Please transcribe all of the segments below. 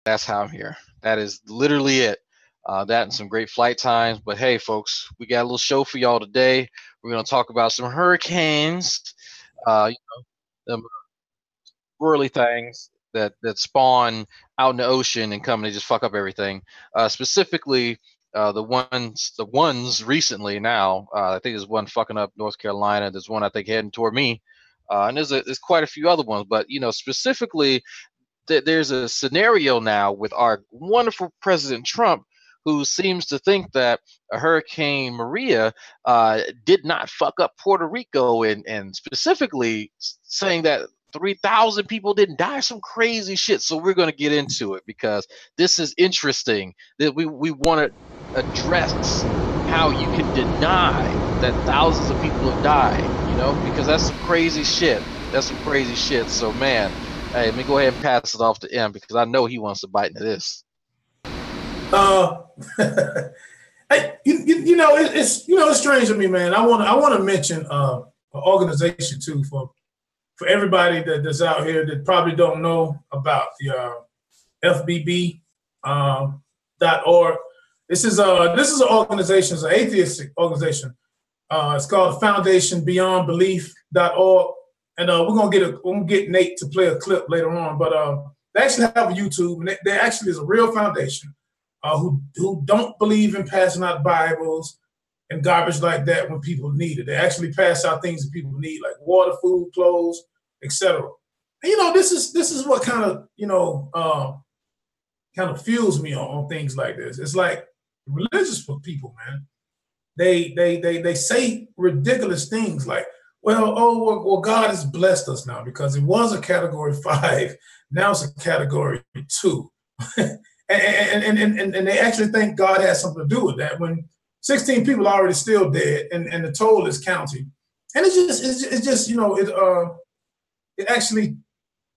That's how I'm here. That is literally it. That and some great flight times. But hey, folks, we got a little show for y'all today. We're gonna talk about some hurricanes, them swirly things that spawn out in the ocean and come and they just fuck up everything. Specifically, the ones recently now. I think there's one fucking up North Carolina. There's one I think heading toward me, and there's quite a few other ones. But specifically, there's a scenario now with our wonderful President Trump, who seems to think that a Hurricane Maria did not fuck up Puerto Rico, and specifically saying that 3,000 people didn't die, some crazy shit. So we're going to get into it because this is interesting. That we want to address how you can deny that thousands of people have died, because that's some crazy shit. That's some crazy shit. So, man, hey, let me go ahead and pass it off to M because I know he wants to bite into this. Hey, it's strange to me, man. I want to mention an organization too for everybody that's out here that probably don't know about the FBB.org. This is an organization, it's an atheistic organization. It's called Foundation Beyond Belief.org. And we're gonna get Nate to play a clip later on, but they actually have a YouTube, and they actually is a real foundation who don't believe in passing out Bibles and garbage like that when people need it. They actually pass out things that people need, like water, food, clothes, etc. And this is what kind of fuels me on things like this. It's like religious people, man. They say ridiculous things like, well, God has blessed us now because it was a category 5, now it's a category 2. and they actually think God has something to do with that when 16 people are already still dead and the toll is counting. And it's just it actually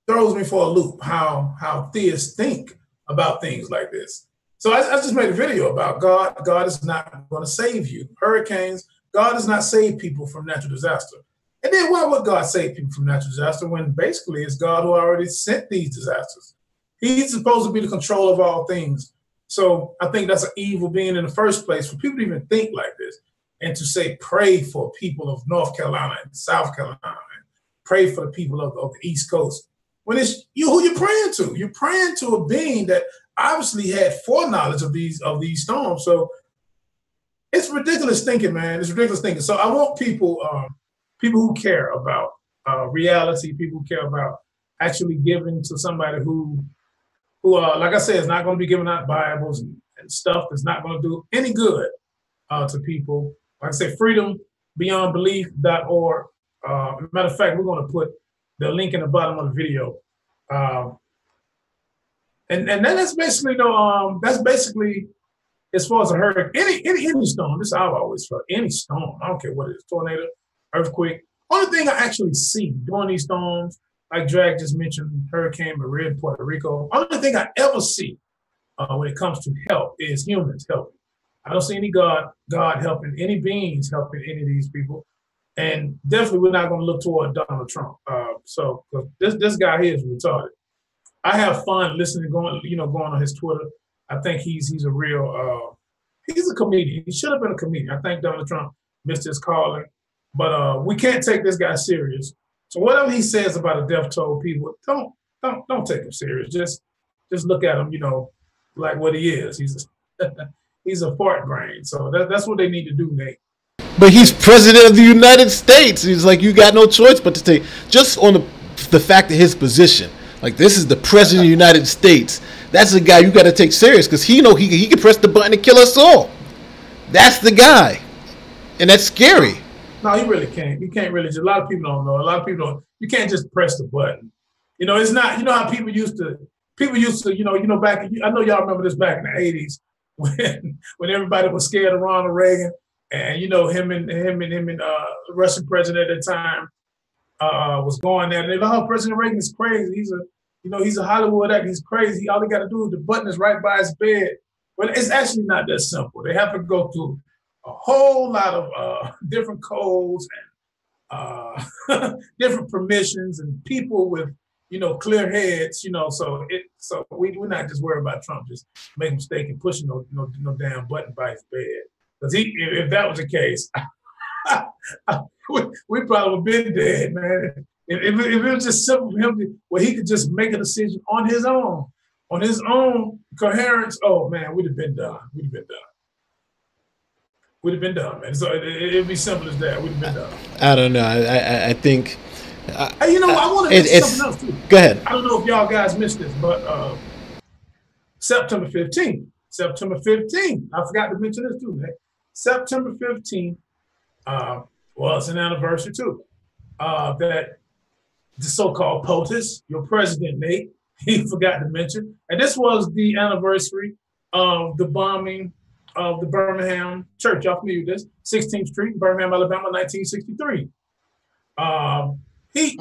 throws me for a loop how theists think about things like this. So I just made a video about God. God is not going to save you. Hurricanes, God does not save people from natural disaster. And then why would God save people from natural disaster when basically it's God who already sent these disasters? He's supposed to be the control of all things. So I think that's an evil being in the first place for people to even think like this and to say pray for people of North Carolina and South Carolina and pray for the people of the East Coast. When it's who you're praying to. You're praying to a being that obviously had foreknowledge of these storms. So it's ridiculous thinking, man. It's ridiculous thinking. So I want people who care about reality, people who care about actually giving to somebody who like I said, is not going to be giving out Bibles and stuff that's not going to do any good to people. Like I said, freedombeyondbelief.org. Matter of fact, we're going to put the link in the bottom of the video. And then that's basically as far as a hurricane, any storm. This I've always felt. Any storm, I don't care what it is, tornado, earthquake. Only thing I actually see during these storms, like Drag just mentioned, Hurricane Maria in Puerto Rico. Only thing I ever see when it comes to help is humans helping. I don't see any God helping, any beings helping any of these people. And definitely we're not going to look toward Donald Trump. So this guy here is retarded. I have fun listening, going on his Twitter. I think he's a real, he's a comedian. He should have been a comedian. I think Donald Trump missed his calling. But we can't take this guy serious. So whatever he says about a death toll, people don't take him serious. Just look at him, like what he is. He's a fart brain. So that's what they need to do, Nate. But he's president of the United States. He's like, you got no choice but to take, just on the fact of his position. Like, this is the president of the United States. That's the guy you got to take serious because he can press the button and kill us all. That's the guy, and that's scary. No, he really can't. You can't really. A lot of people don't know. A lot of people don't. You can't just press the button. It's not. You know how people used to. Back. I know y'all remember this back in the '80s when everybody was scared of Ronald Reagan, and him and the Russian president at the time was going there. And they go, "Oh, President Reagan is crazy. He's a Hollywood actor. He's crazy. All they got to do is the button is right by his bed." But it's actually not that simple. They have to go through a whole lot of different codes and different permissions and people with clear heads. So So we're not just worried about Trump just making a mistake and pushing no damn button by his bed. Because if that was the case, we probably would have been dead, man. If it was just simple for him, where he could just make a decision on his own coherence, oh man, we'd have been done. We'd have been done, man. So it'd be simple as that. We'd have been done. I don't know. I think. Hey, I want to mention something else too. Go ahead. I don't know if y'all guys missed this, but September 15th. I forgot to mention this too, man. September 15th. Well, it's an anniversary too. That the so-called POTUS, your president, Nate, he forgot to mention. And this was the anniversary of the bombing of the Birmingham church. Y'all familiar with this? 16th Street, Birmingham, Alabama, 1963. He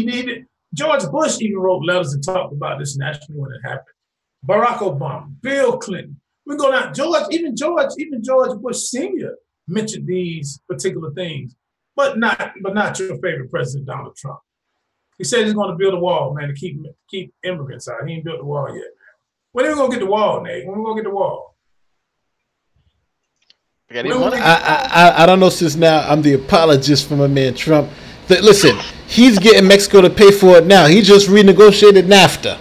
needed, George Bush even wrote letters and talked about this nationally when it happened. Barack Obama, Bill Clinton. We go down, even George Bush Sr. mentioned these particular things, but not your favorite president, Donald Trump. He said he's going to build a wall, man, to keep immigrants out. He ain't built the wall yet. When are we going to get the wall, Nate? When are we going to get the wall? I don't know, since now I'm the apologist for my man Trump. Listen, he's getting Mexico to pay for it now. He just renegotiated NAFTA.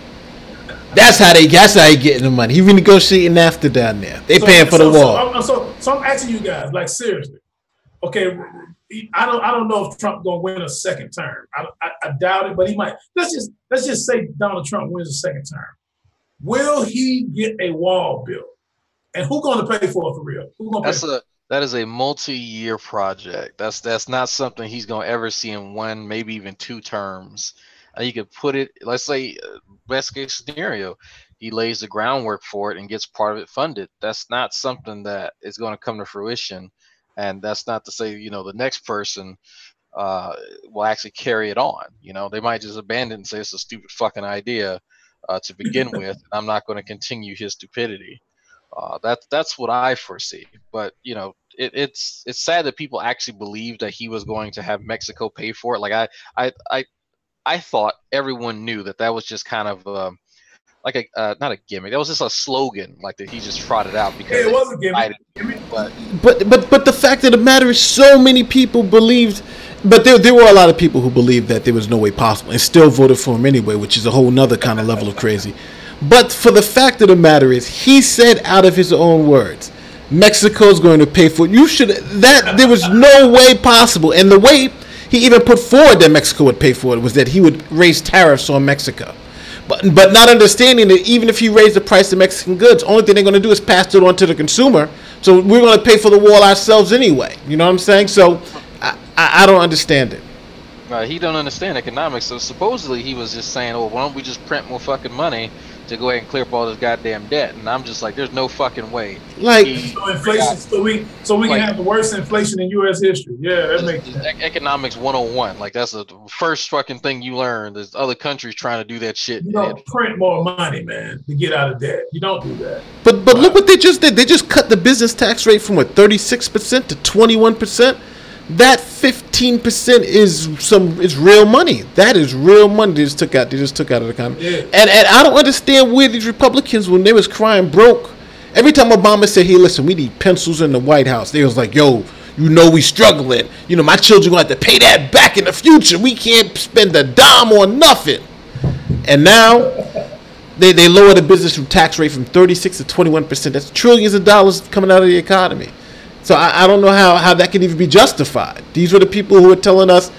That's how he getting the money. He renegotiating NAFTA down there. They paying for the wall. So I'm asking you guys, like, seriously. Okay, I don't know if Trump gonna win a second term. I doubt it, but he might. Let's just say Donald Trump wins a second term. Will he get a wall built? And who's going to pay for it for real? That is a multi-year project. That's not something he's going to ever see in one, maybe even two terms. You could put it, let's say, best case scenario, he lays the groundwork for it and gets part of it funded. That's not something that is going to come to fruition. And that's not to say, the next person will actually carry it on. They might just abandon and say it's a stupid fucking idea to begin with. I'm not going to continue his stupidity. That's what I foresee. But it's sad that people actually believed that he was going to have Mexico pay for it. Like I thought everyone knew that was just kind of like not a gimmick. That was just a slogan, like that he just trotted out because it was a gimmick. But the fact of the matter is, so many people believed. But there were a lot of people who believed that there was no way possible and still voted for him anyway, which is a whole nother kind of level of crazy. But for the fact of the matter is, he said out of his own words, Mexico's going to pay for it. There was no way possible. And the way he even put forward that Mexico would pay for it was that he would raise tariffs on Mexico. But not understanding that even if he raised the price of Mexican goods, only thing they're going to do is pass it on to the consumer. So we're going to pay for the wall ourselves anyway. You know what I'm saying? So I don't understand it. He don't understand economics. So supposedly he was just saying, "Oh, why don't we just print more fucking money to go ahead and clear up all this goddamn debt?" And I'm just like, "There's no fucking way." Like inflation, so we can have the worst inflation in U.S. history. Yeah, that makes sense. Economics 101. Like that's the first fucking thing you learn. There's other countries trying to do that shit. You don't print more money, man, to get out of debt. You don't do that. But look what they just did. They just cut the business tax rate from 36% to 21%. That 15% is real money. That is real money they just took out of the economy. Yeah. And I don't understand where these Republicans, when they was crying broke, every time Obama said, "Hey, listen, we need pencils in the White House," they was like, "Yo, we struggling. My children gonna have to pay that back in the future. We can't spend a dime on nothing." And now they lower the business tax rate from 36 to 21%. That's trillions of dollars coming out of the economy. So I don't know how that can even be justified. These were the people who were telling us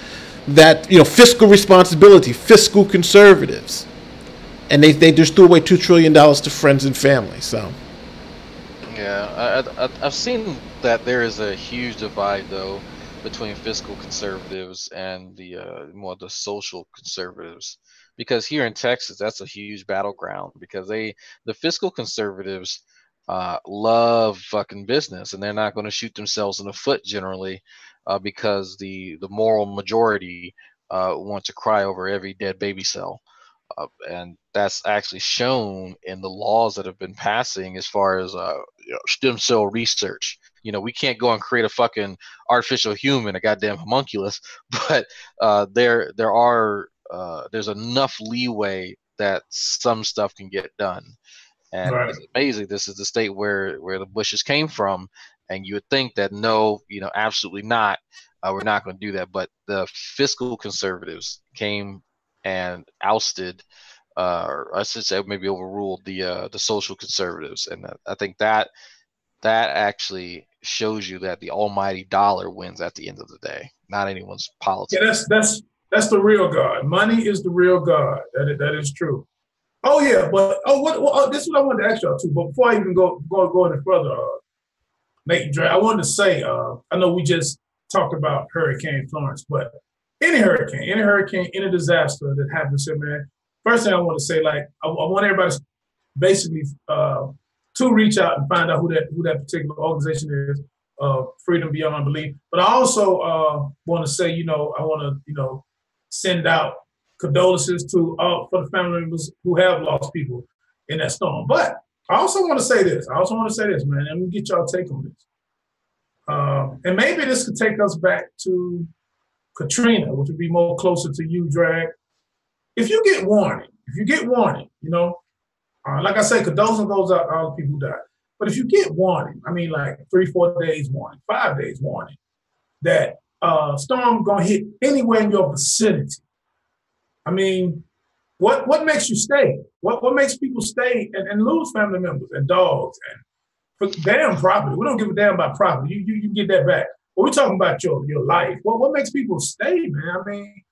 that, fiscal responsibility, fiscal conservatives. And they just threw away $2 trillion to friends and family. So, yeah, I've seen that there is a huge divide, though, between fiscal conservatives and the more the social conservatives. Because here in Texas, that's a huge battleground because the fiscal conservatives love fucking business, and they're not going to shoot themselves in the foot generally because the moral majority want to cry over every dead baby cell, and that's actually shown in the laws that have been passing as far as stem cell research. We can't go and create a fucking artificial human, a goddamn homunculus, but there's enough leeway that some stuff can get done. And Right. it's amazing. This is the state where the Bushes came from, and you would think that no, absolutely not. We're not going to do that. But the fiscal conservatives came and ousted, or I should say, maybe overruled the social conservatives, and I think that actually shows you that the almighty dollar wins at the end of the day, not anyone's Yeah, politics. that's the real God. Money is the real God. That is true. Oh yeah, but this is what I wanted to ask y'all too. But before I even go any further, Nate and Dre, I wanted to say, I know we just talked about Hurricane Florence, but any hurricane, any disaster that happens here, man. First thing I want to say, like, I want everybody to basically to reach out and find out who that particular organization is, Freedom Beyond Belief. But I also want to say, I want to, send out condolences to for the family members who have lost people in that storm. But I also want to say this. Man. Let me get y'all take on this. And maybe this could take us back to Katrina, which would be more closer to you, Drag. If you get warning, like I say, condolences goes out to all the people who died. But if you get warning, I mean, like 3-4 days warning, 5 days warning, that storm gonna hit anywhere in your vicinity. I mean, what makes you stay? What makes people stay and lose family members and dogs and for damn property? We don't give a damn about property. You get that back. But we're talking about your life. What makes people stay, man? I mean,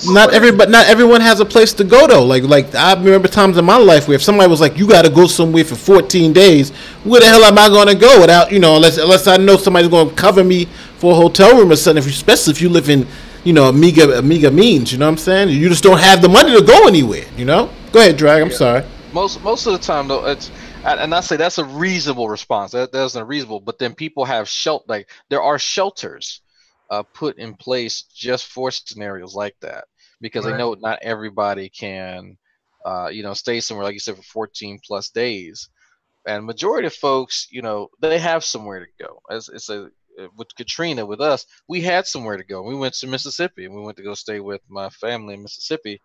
not everyone has a place to go though. Like I remember times in my life where if somebody was like, "You got to go somewhere for 14 days," where the hell am I going to go without unless I know somebody's going to cover me for a hotel room or something? Especially if you live in Amiga means. You know what I'm saying? You just don't have the money to go anywhere. Go ahead, Drag. I'm sorry. Most of the time though, and I say that's a reasonable response. That's not reasonable, but then people have there are shelters put in place just for scenarios like that, because they know not everybody can stay somewhere, like you said, for 14 plus days. And majority of folks, they have somewhere to go. With Katrina, with us, we had somewhere to go. We went to Mississippi, and we went to go stay with my family in Mississippi,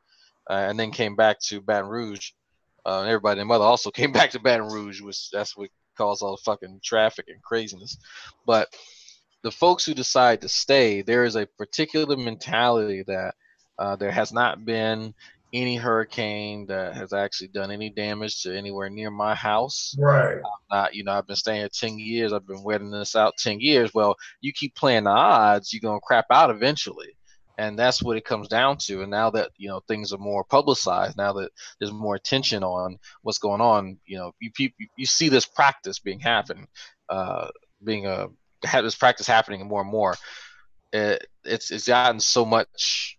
and then came back to Baton Rouge. And everybody and mother also came back to Baton Rouge, which that's what caused all the fucking traffic and craziness. But the folks who decide to stay, there is a particular mentality that there has not been any hurricane that has actually done any damage to anywhere near my house. Right. I've been staying here 10 years. I've been waiting this out 10 years. Well, you keep playing the odds, you're going to crap out eventually. And that's what it comes down to. And now that, things are more publicized, now that there's more attention on what's going on, you see this practice have this practice happening more and more. It's gotten so much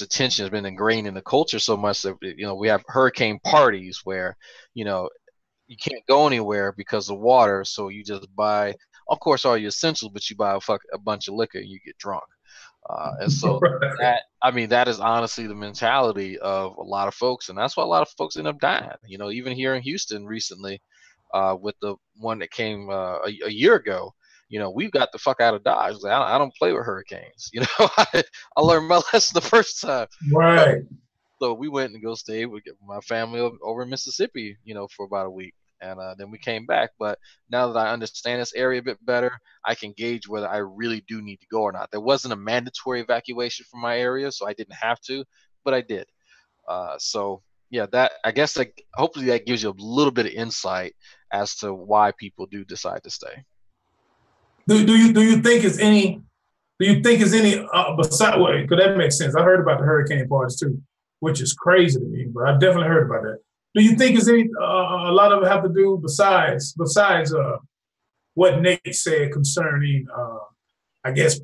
attention has been ingrained in the culture so much that we have hurricane parties where you can't go anywhere because of water, so you just buy, of course, all your essentials, but you buy a bunch of liquor and you get drunk. And so that is honestly the mentality of a lot of folks, and that's why a lot of folks end up dying. Even here in Houston recently, with the one that came a year ago. We've got the fuck out of Dodge. I don't play with hurricanes. I learned my lesson the first time. Right. So we went and go stay with my family over in Mississippi, for about a week. And then we came back. But now that I understand this area a bit better, I can gauge whether I really do need to go or not. There wasn't a mandatory evacuation from my area, so I didn't have to, but I did. So yeah, hopefully that gives you a little bit of insight as to why people do decide to stay. Do you think it's any beside way? Because that makes sense. I heard about the hurricane parties too, which is crazy to me, but I definitely heard about that. Do you think it's any a lot of it have to do besides what Nate said concerning I guess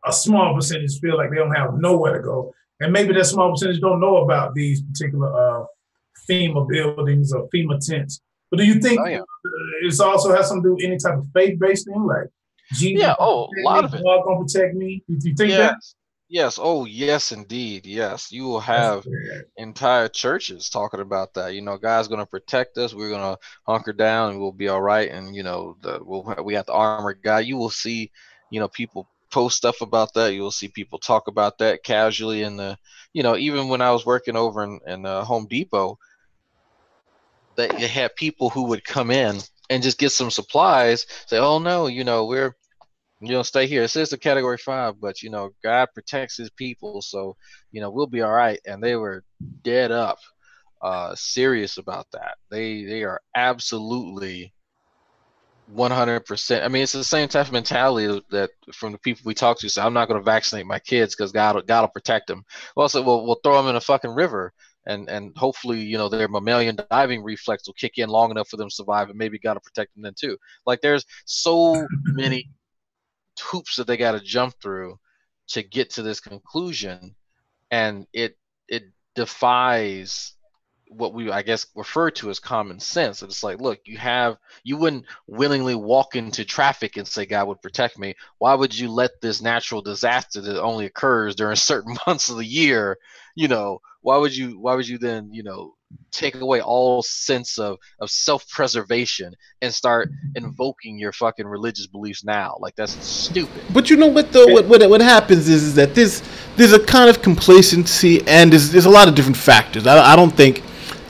a small percentage feel like they don't have nowhere to go, and maybe that small percentage don't know about these particular FEMA buildings or FEMA tents. But do you think it also has something to do with any type of faith-based thing, like Jesus, a lot of it. God gonna protect me. Do you think that? Yes. Oh, yes, indeed. Yes, you will have entire churches talking about that. God's going to protect us. We're going to hunker down and we'll be all right. And we have the armor of God. You will see, people post stuff about that. You will see people talk about that casually in the you know, even when I was working over in Home Depot, that you had people who would come in and just get some supplies, say, oh no, you know, we're, you know, stay here. It says a category 5, but you know, God protects his people, so you know, we'll be all right. And they were dead up serious about that. They are absolutely 100%. I mean, it's the same type of mentality that from the people we talk to say, I'm not going to vaccinate my kids because God will protect them. Well, so we'll throw them in a fucking river, and hopefully, you know, their mammalian diving reflex will kick in long enough for them to survive, and maybe God will protect them then too. Like, there's so many hoops that they got to jump through to get to this conclusion, and it defies what we, I guess, refer to as common sense. It's like, look, you wouldn't willingly walk into traffic and say God would protect me. Why would you let this natural disaster that only occurs during certain months of the year, you know, why would you then, you know, take away all sense of self-preservation and start invoking your fucking religious beliefs now? Like, that's stupid. But you know what though? What happens is that there's a kind of complacency, and there's a lot of different factors. I don't think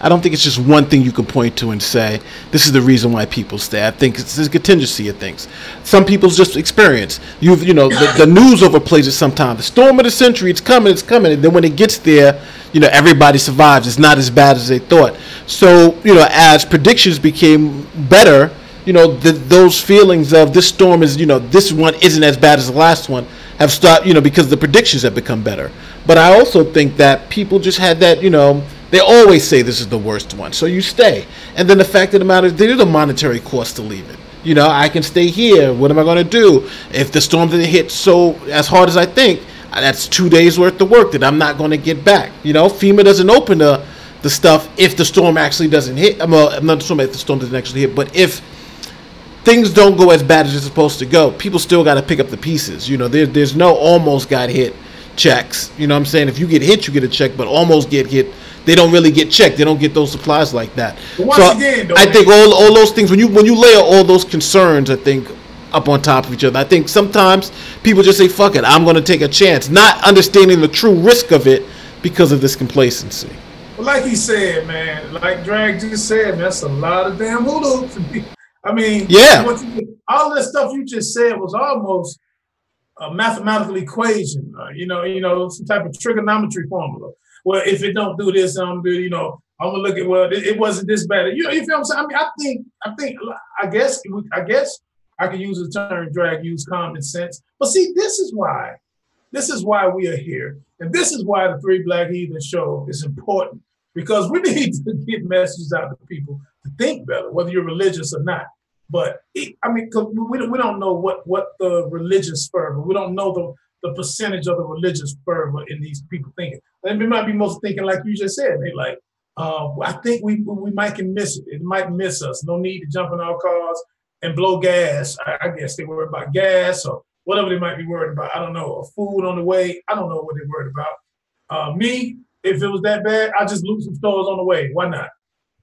it's just one thing you can point to and say this is the reason why people stay. I think it's a contingency of things. Some people's just experience. You know, the news overplays it sometimes. The storm of the century, it's coming, and then when it gets there, you know, everybody survives. It's not as bad as they thought. So, you know, as predictions became better, you know, those feelings of this storm is, you know, this one isn't as bad as the last one have stopped, you know, because the predictions have become better. But I also think that people just had that, you know, they always say this is the worst one, so you stay. And then the fact of the matter is there is a monetary cost to leaving. You know, I can stay here. What am I going to do? If the storm didn't hit so as hard as I think, that's 2 days worth of work that I'm not going to get back. You know, FEMA doesn't open the stuff if the storm actually doesn't hit. I'm not assuming if the storm doesn't actually hit, but if things don't go as bad as it's supposed to go, people still got to pick up the pieces. You know, there's no almost got hit checks. You know what I'm saying? If you get hit, you get a check, but almost get hit, they don't really get checked. They don't get those supplies like that. So I think all those things, when you layer all those concerns, I think, up on top of each other, I think sometimes people just say, fuck it, I'm going to take a chance, not understanding the true risk of it because of this complacency. Well, like he said, man, like Drag just said, that's a lot of damn voodoo to me. I mean, yeah, all the stuff you just said was almost a mathematical equation, you know, some type of trigonometry formula. Well, if it don't do this, I'm gonna look at, well, it wasn't this bad. You know, you feel what I'm saying? I mean, I guess I could use the term Drag, use common sense. But see, this is why we are here, and this is why the Three Black Heathens show is important, because we need to get messages out to people to think better, whether you're religious or not. But because we don't know what the religious fervor, we don't know the percentage of the religious fervor in these people thinking. And they might be most thinking like you just said. They like, I think we might can miss it. It might miss us. No need to jump in our cars and blow gas. I guess they worry about gas or whatever they might be worried about. I don't know. Or food on the way. I don't know what they're worried about. Me, if it was that bad, I'd just loot some stores on the way. Why not?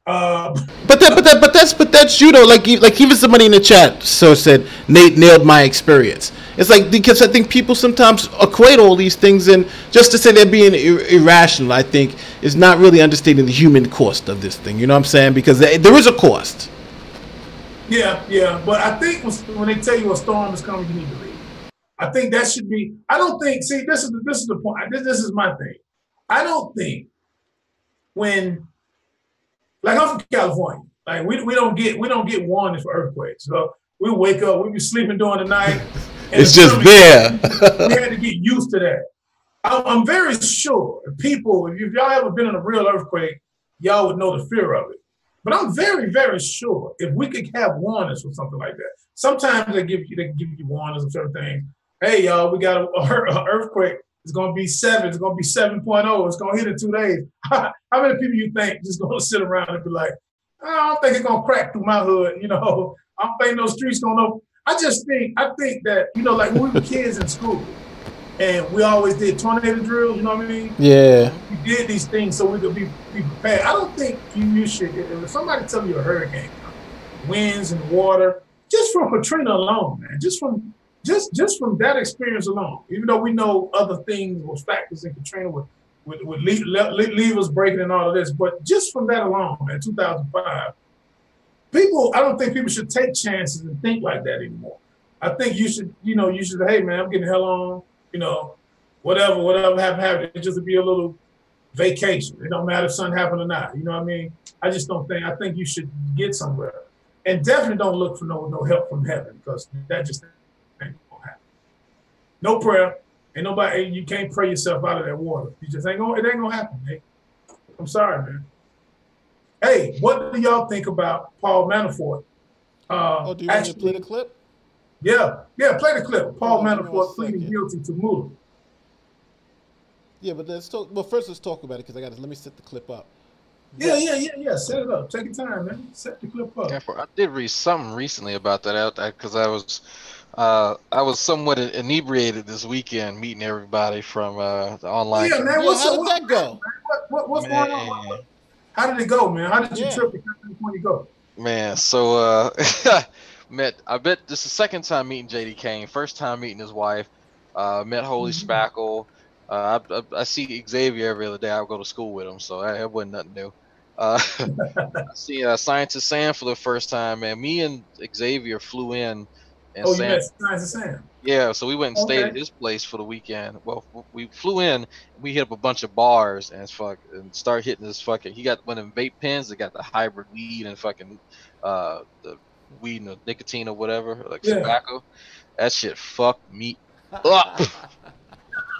But that's you know, like even somebody in the chat so said Nate nailed my experience. It's like, because I think people sometimes equate all these things, and just to say they're being irrational, I think, is not really understanding the human cost of this thing. You know what I'm saying? Because there is a cost. Yeah, but I think when they tell you a storm is coming, you need to leave. I think that should be. I don't think. See, this is the point. This is my thing. I don't think when, like, I'm from California, like we don't get warnings for earthquakes. So we wake up, we be sleeping during the night. It's just there. We had to get used to that. I'm very sure people, if y'all ever been in a real earthquake, y'all would know the fear of it. But I'm very, very sure if we could have warnings for something like that. Sometimes they give you warnings of certain things. Hey, y'all, we got an earthquake. It's going to be 7. It's going to be 7.0. It's going to hit in 2 days. How many people you think just going to sit around and be like, I don't think it's going to crack through my hood. You know, I don't think those streets going to. I think that, you know, like when we were kids in school and we always did tornado drills, you know what I mean? Yeah. We did these things so we could be prepared. I don't think you should, if somebody tell you a hurricane, winds and water, just from Katrina alone, man, just from that experience alone, even though we know other things or factors in Katrina with with levers breaking and all of this. But just from that alone, man, 2005, I don't think people should take chances and think like that anymore. I think you should, hey man, I'm getting the hell on, whatever happened. It just be a little vacation. It don't matter if something happened or not. You know what I mean? I think you should get somewhere. And definitely don't look for no help from heaven, because that just ain't gonna happen. No prayer. Ain't nobody, you can't pray yourself out of that water. It ain't gonna happen, man. I'm sorry, man. Hey, what do y'all think about Paul Manafort? Do you want to play the clip? Yeah, play the clip. Paul Manafort pleading guilty to Mueller. Yeah, but first let's talk about it, because let me set the clip up. Yeah. Set it up. Take your time, man. Set the clip up. Yeah, I did read something recently about that, because I was somewhat inebriated this weekend, meeting everybody from the online. Yeah, man. How did that go? What's going on? How did it go, man? How did you trip when you go? Man, so I bet this is the second time meeting JD Kane. First time meeting his wife. Met Holy Spackle. I see Xavier every other day. I go to school with him, so that wasn't nothing new. I see Scientist Sam for the first time, man. Me and Xavier flew in. And you met Scientist Sam? Yeah, so we went and stayed at his place for the weekend. Well, we flew in, we hit up a bunch of bars and start hitting this fucking. He got one of them vape pens that got the hybrid weed and fucking the weed and the nicotine or whatever, like tobacco. That shit fucked me up.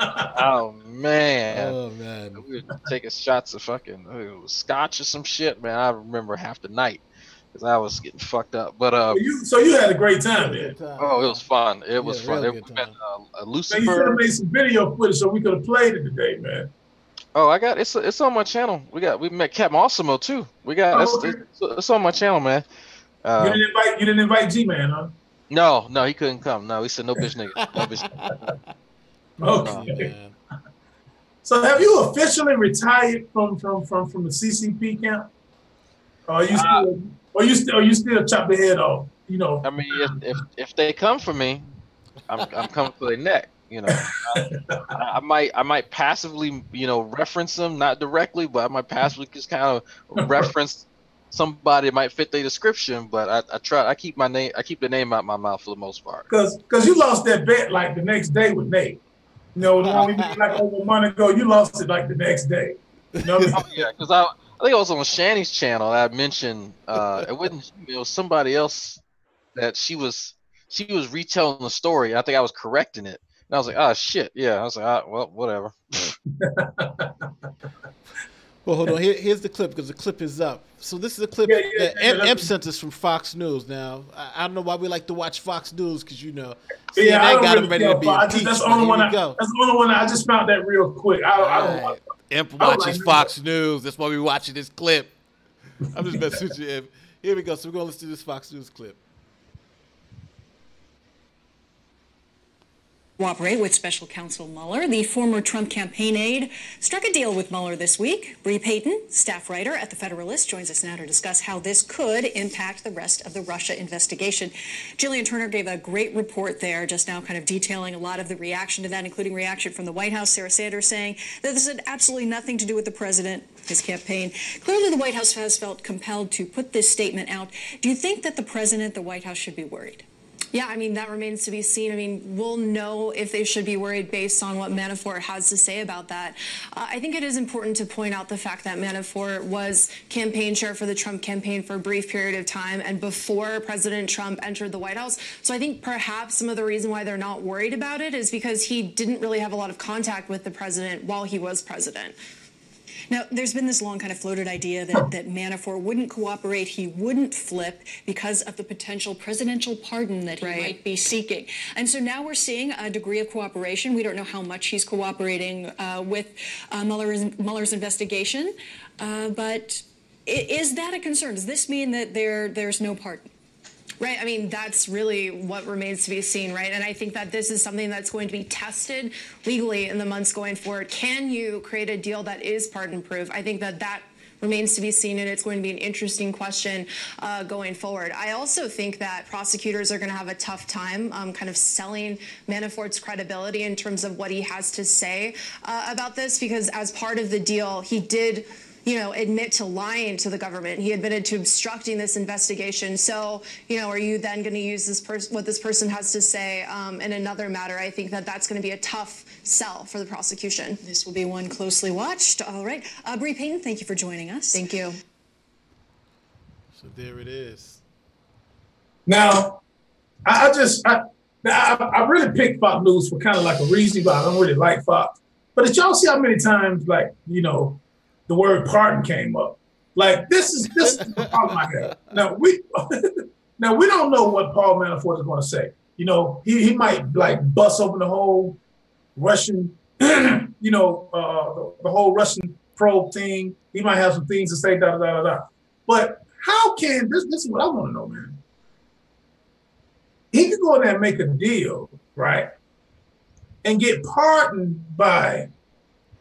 Oh man. We were taking shots of fucking scotch or some shit, man. I remember half the night because I was getting fucked up. But so you had a great time, man. Oh, it was fun. It was fun. We met Lucifer. Man, you should have made some video footage so we could have played it today, man. Oh, I got it's on my channel. We met Captain Osimo too. We got it's on my channel, man. You didn't invite G-Man, huh? No, he couldn't come. No, he said no bitch nigga. No bitch nigga. Okay. So have you officially retired from the CCP camp? Or you still chop the head off? I mean, if they come for me, I'm coming for their neck. I might passively, reference them, not directly, but I might passively just kind of reference somebody that might fit their description. But I keep the name out my mouth for the most part. Because you lost that bet like the next day with Nate. Like over a month ago, you lost it like the next day. Oh, yeah, because I think it was on Shani's channel. I mentioned it wasn't somebody else that she was retelling the story. I think I was correcting it, and I was like, oh shit, yeah. I was like, well, whatever. Well, hold on. Here's the clip, because the clip is up. So this is a clip that M sent us from Fox News. Now, I don't know why we like to watch Fox News, because CNN got them ready to be impeached. That's the only one. I just found that real quick. Imp watches Fox News. That's why we're watching this clip. I'm just messing with you, Imp. Here we go. So we're going to listen to this Fox News clip. Cooperate with Special Counsel Mueller. The former Trump campaign aide struck a deal with Mueller this week. Bree Payton, staff writer at The Federalist, joins us now to discuss how this could impact the rest of the Russia investigation. Jillian Turner gave a great report there just now, kind of detailing a lot of the reaction to that, including reaction from the White House. Sarah Sanders saying that this had absolutely nothing to do with the president, his campaign. Clearly, the White House has felt compelled to put this statement out. Do you think that the president, the White House, should be worried? Yeah, I mean, that remains to be seen. I mean, we'll know if they should be worried based on what Manafort has to say about that. I think it is important to point out the fact that Manafort was campaign chair for the Trump campaign for a brief period of time and before President Trump entered the White House. So I think perhaps some of the reason why they're not worried about it is because he didn't really have a lot of contact with the president while he was president. Now, there's been this long kind of floated idea that Manafort wouldn't cooperate, he wouldn't flip because of the potential presidential pardon that he might be seeking. And so now we're seeing a degree of cooperation. We don't know how much he's cooperating with Mueller's investigation, but is that a concern? Does this mean that there's no pardon? Right, I mean, that's really what remains to be seen, right? And I think that this is something that's going to be tested legally in the months going forward. Can you create a deal that is pardon-proof? I think that remains to be seen, and it's going to be an interesting question going forward. I also think that prosecutors are going to have a tough time kind of selling Manafort's credibility in terms of what he has to say about this, because as part of the deal, he did admit to lying to the government. He admitted to obstructing this investigation. So, are you then going to use what this person has to say in another matter? I think that that's going to be a tough sell for the prosecution. This will be one closely watched. All right. Bree Payton, thank you for joining us. Thank you. So there it is. Now, I really picked Fox News for kind of like a reason, but I don't really like Fox. But did y'all see how many times, the word pardon came up? Like, this is the problem I have. Now we don't know what Paul Manafort is going to say. He might bust open the whole Russian, the whole Russian probe thing. He might have some things to say, da da da da. But how can this is what I want to know, man. He could go in there and make a deal, right? And get pardoned by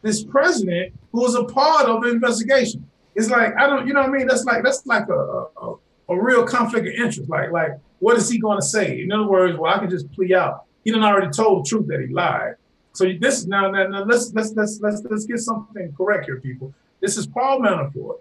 this president who was a part of the investigation. It's like, you know what I mean? That's like a real conflict of interest. Like, what is he going to say? In other words, well, I can just plea out. He done already told the truth that he lied. So this now let's get something correct here, people. This is Paul Manafort,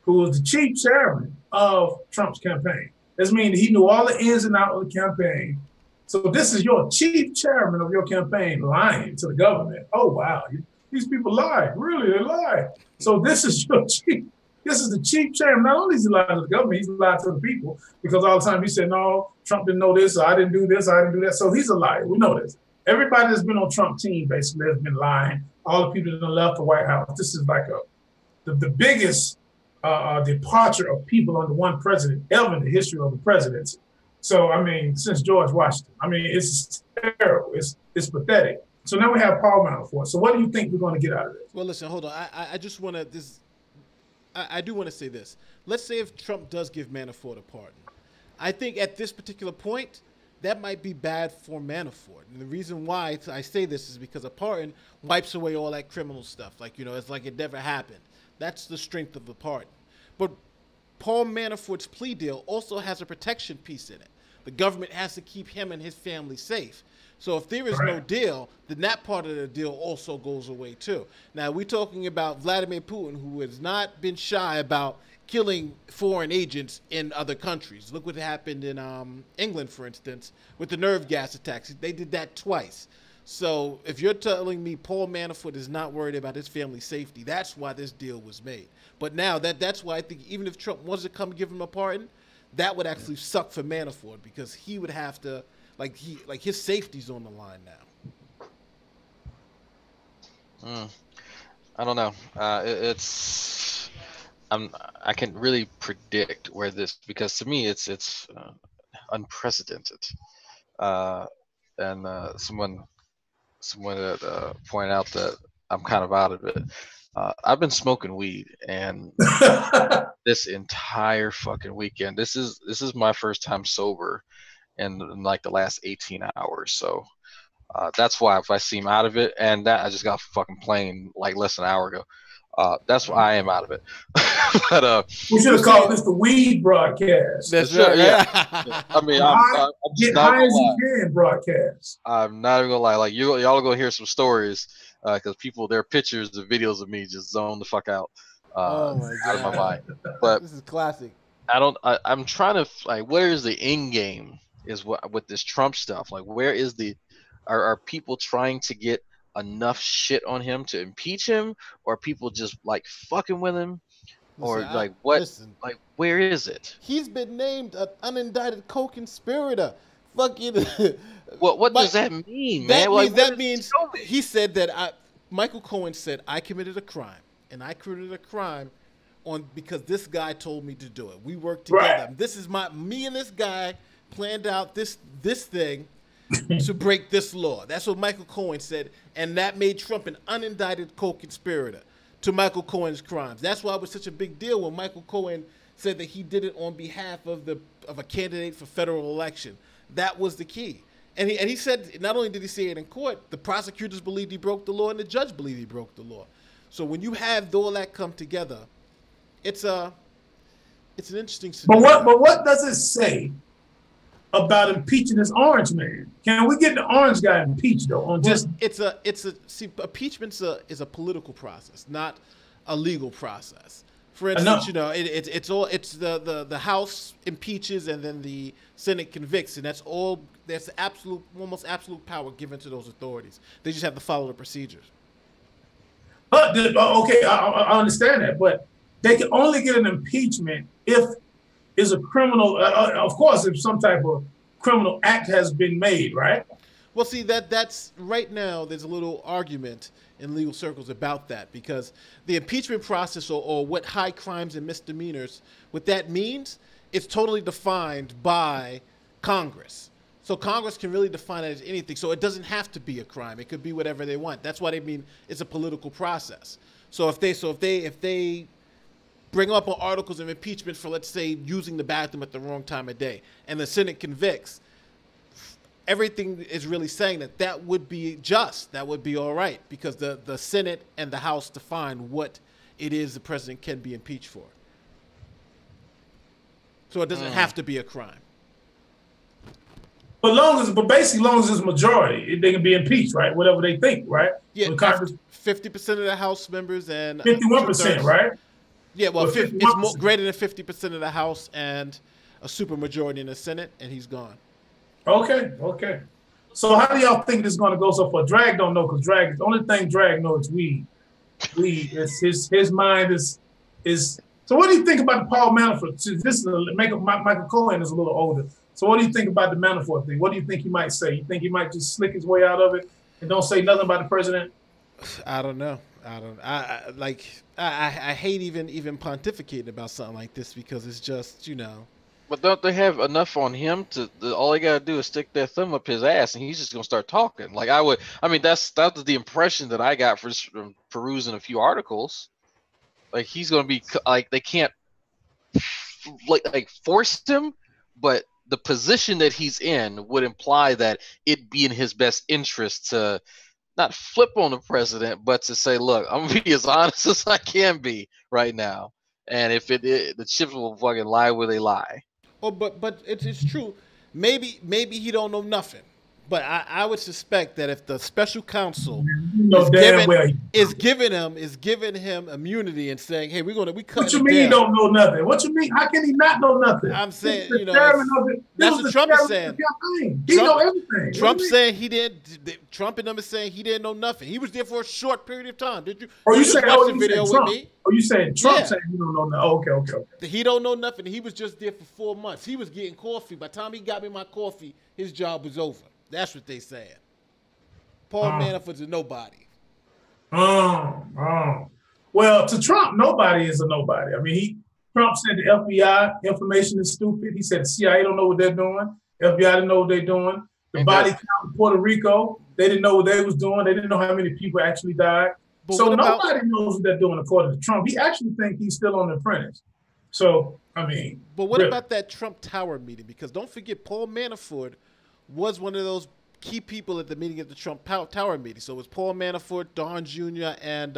who was the chief chairman of Trump's campaign. This means he knew all the ins and outs of the campaign. So this is your chief chairman of your campaign lying to the government. Oh, wow. These people lied. Really, they lied. So this is your chief. This is the chief chairman. Not only is he lying to the government, he's lied to the people, because all the time he said, no, Trump didn't know this, or I didn't do this, or I didn't do that. So he's a liar. We know this. Everybody that's been on Trump's team basically has been lying. All the people that have left the White House. This is like the biggest departure of people under one president ever in the history of the presidency. So, I mean, since George Washington, I mean, it's terrible. It's pathetic. So now we have Paul Manafort. So what do you think we're going to get out of this? Well, listen, hold on. I just want to I do want to say this. Let's say if Trump does give Manafort a pardon. I think at this particular point, that might be bad for Manafort. And the reason why I say this is because a pardon wipes away all that criminal stuff. It's like it never happened. That's the strength of the pardon. But Paul Manafort's plea deal also has a protection piece in it. The government has to keep him and his family safe. So if there is no deal, then that part of the deal also goes away too. Now, we're talking about Vladimir Putin, who has not been shy about killing foreign agents in other countries. Look what happened in England, for instance, with the nerve gas attacks. They did that twice. So if you're telling me Paul Manafort is not worried about his family's safety, that's why this deal was made. But now that's why I think even if Trump wants to come give him a pardon, that would actually suck for Manafort, because he would have to, his safety's on the line now. I don't know. I can't really predict where this, because to me it's unprecedented. And someone pointed out that I'm kind of out of it. I've been smoking weed, and this entire fucking weekend, this is my first time sober in like the last 18 hours. So that's why if I seem out of it, and that I just got fucking playing like less than an hour ago. That's why I am out of it. But we should have called this the weed broadcast. That's right. Yeah. I mean, I'm get high as you can broadcast. I'm not even gonna lie. Like y'all are gonna hear some stories, because their pictures, the videos of me just zone the fuck out. Oh my God. Out of my mind. But this is classic. I'm trying to where is the end game? Is what with this Trump stuff? Like, where is are people trying to get enough shit on him to impeach him, or people just like fucking with him, or what? Listen, like, where is it? He's been named an unindicted co-conspirator. Fucking. What does that mean, man? That means he said that Michael Cohen said I committed a crime, and I committed a crime because this guy told me to do it. We worked together. Right. This is me and this guy planned out this thing to break this law. That's what Michael Cohen said, and that made Trump an unindicted co-conspirator to Michael Cohen's crimes. That's why it was such a big deal when Michael Cohen said that he did it on behalf of a candidate for federal election. That was the key. And he said, not only did he say it in court, the prosecutors believed he broke the law and the judge believed he broke the law. So when you have all that come together, it's an interesting scenario. But what does it say about impeaching this orange man? Can we get the orange guy impeached though? On just impeachment is a political process, not a legal process. For instance, it's the House impeaches and then the Senate convicts, and that's all. There's almost absolute power given to those authorities. They just have to follow the procedures. But okay, I understand that, but they can only get an impeachment if it's a criminal. Of course, if some type of criminal act has been made, right? Well, see, that's right now. There's a little argument in legal circles about that, because the impeachment process, or what high crimes and misdemeanors, what that means, it's totally defined by Congress. So Congress can really define it as anything. So it doesn't have to be a crime. It could be whatever they want. That's why they mean it's a political process. So if they bring up articles of impeachment for, let's say, using the bathroom at the wrong time of day, and the Senate convicts, everything is really saying that would be just, that would be all right, because the Senate and the House define what it is the president can be impeached for. So it doesn't have to be a crime. But basically, long as it's majority, they can be impeached, right? Whatever they think, right? Yeah, 50% of the House members and 51%, right? Yeah, well, it's greater than 50% of the House and a supermajority in the Senate, and he's gone. Okay. So how do y'all think this is going to go? So for Drag don't know, because the only thing Drag knows is weed. His mind is. So what do you think about the Paul Manafort? This is Michael Cohen is a little older. So what do you think about the Manafort thing? What do you think he might say? You think he might just slick his way out of it and don't say nothing about the president? I don't know. I hate even pontificating about something like this, because it's just, But don't they have enough on him all they gotta do is stick their thumb up his ass and he's just gonna start talking. That's the impression that I got from perusing a few articles. Like he's gonna be like, they can't force him, but the position that he's in would imply that it'd be in his best interest to not flip on the president, but to say, look, I'm gonna be as honest as I can be right now. And if the chips will fucking lie where they lie. Oh, but it's true. Maybe he don't know nothing. But I would suspect that if the special counsel is giving him immunity and saying, "Hey, we cut." What you mean he don't know nothing? What you mean? How can he not know nothing? I'm saying, that's what Trump is saying. He know everything. Trump saying he didn't. Trump and them is saying he didn't know nothing. He was there for a short period of time. Did you? Or you saying watch the video with me? Or you saying Trump saying he don't know nothing? Okay. He don't know nothing. He was just there for 4 months. He was getting coffee. By the time he got me my coffee, his job was over. That's what they saying. Paul Manafort's a nobody. Well, to Trump, nobody is a nobody. I mean, Trump said the FBI information is stupid. He said the CIA don't know what they're doing. FBI didn't know what they're doing. The body count in Puerto Rico, they didn't know what they was doing. They didn't know how many people actually died. But so nobody knows what they're doing according to Trump. He actually thinks he's still on the apprentice. So, I mean. But what about that Trump Tower meeting? Because don't forget, Paul Manafort was one of those key people at the meeting at the Trump Tower meeting. So it was Paul Manafort, Don Jr., and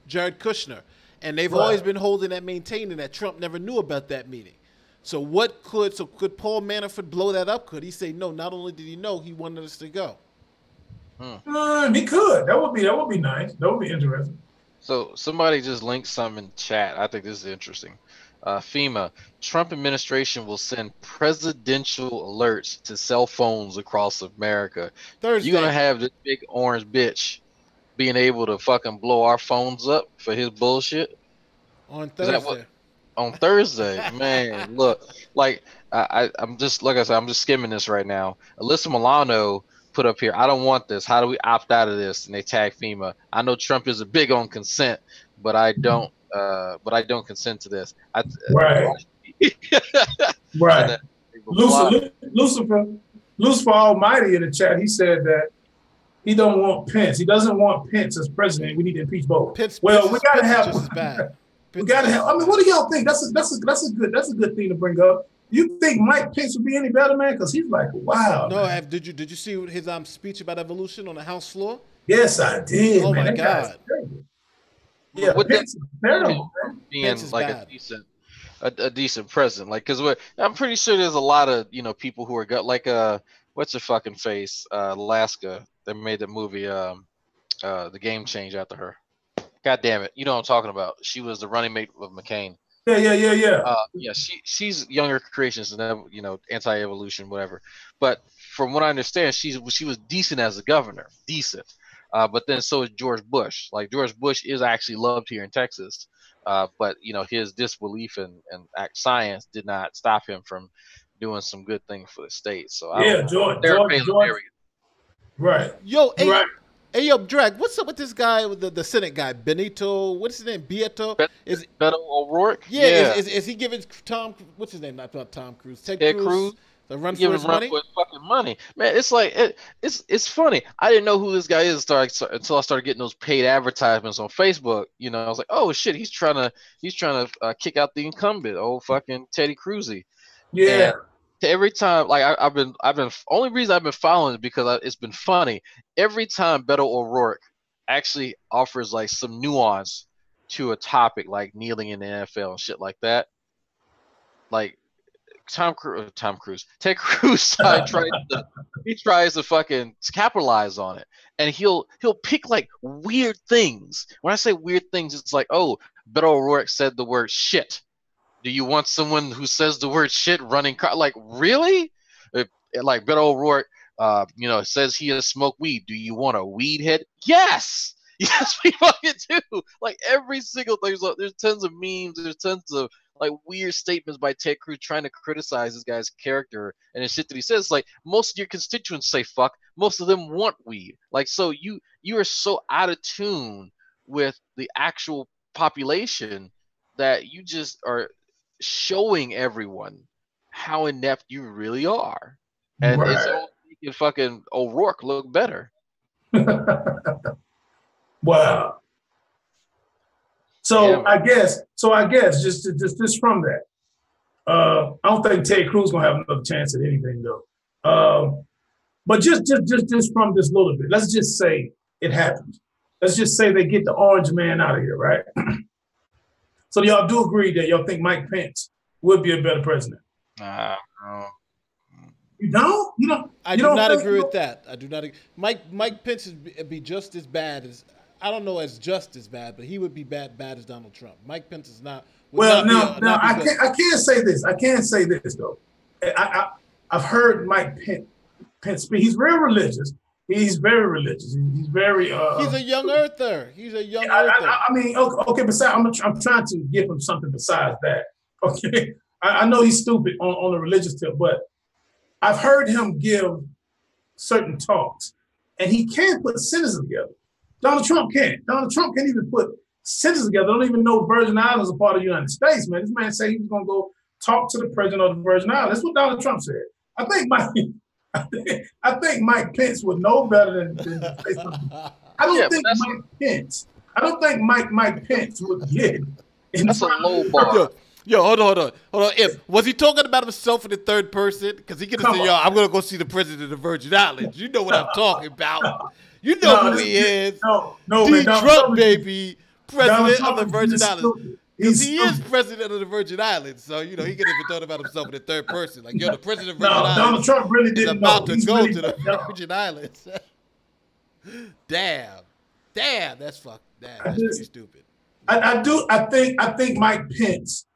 Jared Kushner. And they've always been holding that, maintaining that Trump never knew about that meeting. So could Paul Manafort blow that up? Could he say, no, not only did he know, he wanted us to go? He could. That would be nice. That would be interesting. So somebody just linked something in chat. I think this is interesting. FEMA, Trump administration will send presidential alerts to cell phones across America. Thursday. You're going to have this big orange bitch being able to fucking blow our phones up for his bullshit? On Thursday. On Thursday, man, look, I'm just skimming this right now. Alyssa Milano put up here, I don't want this. How do we opt out of this? And they tag FEMA. I know Trump is a big on consent, but I don't consent to this. Right. Right. Lucifer Almighty in the chat, he said that he don't want Pence. He doesn't want Pence as president. We need to impeach both. We gotta have. We gotta have. I mean, what do y'all think? That's a good thing to bring up. You think Mike Pence would be any better, man? Because he's like, wow. No, did you see his speech about evolution on the House floor? Yes, I did. Oh my God. Yeah, Pence is terrible, man. being like a decent president. Like, cause I'm pretty sure there's a lot of people who are like what's her fucking face, Alaska. They made the movie The Game Change after her. God damn it, you know what I'm talking about. She was the running mate of McCain. Yeah. She's younger creations and anti-evolution, whatever. But from what I understand, she was decent as a governor, decent. But then so is George Bush. Like George Bush is actually loved here in Texas, but his disbelief in science did not stop him from doing some good things for the state. So George. Right. Yo, right. Hey, yo, Drag, what's up with this guy, with the Senate guy, Benito? What's his name? Beto? Beto O'Rourke? Yeah. Is he giving what's his name? Not Tom Cruise. Ted Cruz? The run for his money? For his fucking money. Man, it's like, it's funny. I didn't know who this guy is until I started getting those paid advertisements on Facebook. I was like, oh shit, he's trying to kick out the incumbent, old fucking Teddy Cruz. Yeah. And every time, like I've been only reason I've been following is because it's been funny. Every time Beto O'Rourke actually offers like some nuance to a topic, like kneeling in the NFL and shit like that, like Ted Cruz tries to fucking capitalize on it, and he'll pick like weird things. When I say weird things, it's like, oh, Beto O'Rourke said the word shit. Do you want someone who says the word shit running car? Like, really? Like Beto O'Rourke, says he has smoked weed. Do you want a weed head? Yes. Yes, we fucking do. Like every single thing. There's tons of memes. There's tons of like weird statements by Ted Cruz trying to criticize this guy's character and the shit that he says. Like most of your constituents say fuck. Most of them want weed. Like, so you are so out of tune with the actual population that you just are showing everyone how inept you really are, and it's all making fucking O'Rourke look better. Wow. So yeah, I guess just from that, I don't think Ted Cruz gonna have another chance at anything though. But just from this little bit, let's just say it happens. Let's just say they get the orange man out of here, right? So y'all do agree that y'all think Mike Pence would be a better president? No. You don't? You don't? I do not agree with that. I do not agree. Mike Pence would be just as bad as, I don't know as just as bad, but he would be bad as Donald Trump. Mike Pence is not. I can't say this. I can't say this though. I've heard Mike Pence speak. He's very religious. He's very religious. He's very. He's a young earther. He's a young earther. I mean, okay. Besides, I'm trying to give him something besides that. Okay, I know he's stupid on the religious tip, but I've heard him give certain talks, and he can't put sentences together. Donald Trump can't. Donald Trump can't even put sentences together. Don't even know the Virgin Islands are part of the United States, man. This man said he was going to go talk to the president of the Virgin Islands. That's what Donald Trump said. I think Mike Pence would know better than say something. I don't think Mike Pence would get. That's a low bar. Yo, hold on. Was he talking about himself in the third person? Because he could have said, yo, I'm going to go see the president of the Virgin Islands. You know what I'm talking about. You know who he is. No, Trump, baby, president of the Virgin Islands. Because he is president of the Virgin Islands. So, he could have been talking about himself in the third person. Like, yo, the president of the Virgin Islands Donald Trump really didn't about to go to the Virgin Islands. Damn, that's pretty stupid. I think Mike Pence,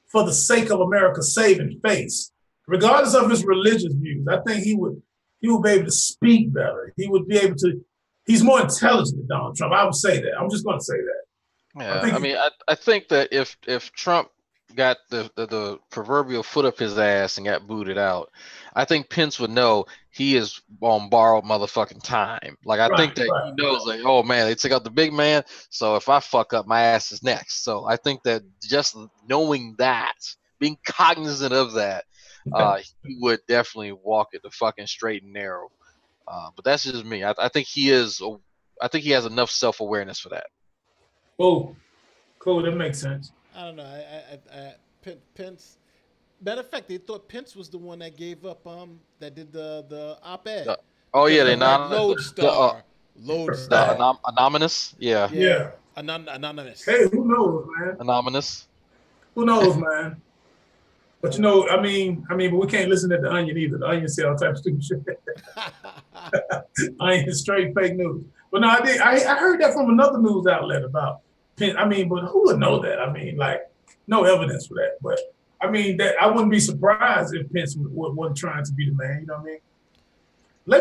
for the sake of America's saving face, regardless of his religious views, I think he would be able to speak better. He would be able to. He's more intelligent than Donald Trump. I would say that. I'm just going to say that. Yeah, I think that if Trump got the proverbial foot up his ass and got booted out, I think Pence would know he is on borrowed motherfucking time. Like I think that he knows, like, oh man, they took out the big man, so if I fuck up, my ass is next. So I think that just knowing that, being cognizant of that, he would definitely walk it the fucking straight and narrow. But that's just me. I think he has enough self-awareness for that. Oh, cool. That makes sense. I don't know. Pence. Matter of fact, they thought Pence was the one that gave up. That did the op-ed. They nominated Lodestar Loads The that. anonymous, yeah. Yeah. Anonymous. Hey, who knows, man? Anonymous. Who knows, man? But you know, I mean, but we can't listen to the Onion either. The Onion say all types of stupid shit. Onion is straight fake news. But no, I heard that from another news outlet about Pence. I mean, but who would know that? I mean, like, no evidence for that. But I mean, that I wouldn't be surprised if Pence wasn't trying to be the man. You know what I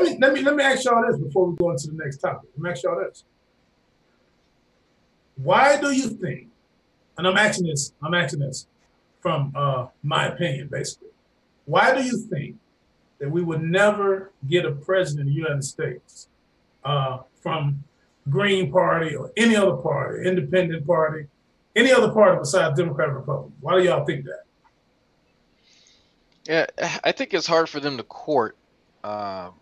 mean? Let me ask y'all this before we go into the next topic. Let me ask y'all this. Why do you think? And I'm asking this from my opinion, basically. Why do you think that we would never get a president of the United States from Green Party or any other party, Independent Party, any other party besides Democrat or Republican? Why do y'all think that? Yeah, I think it's hard for them to court, one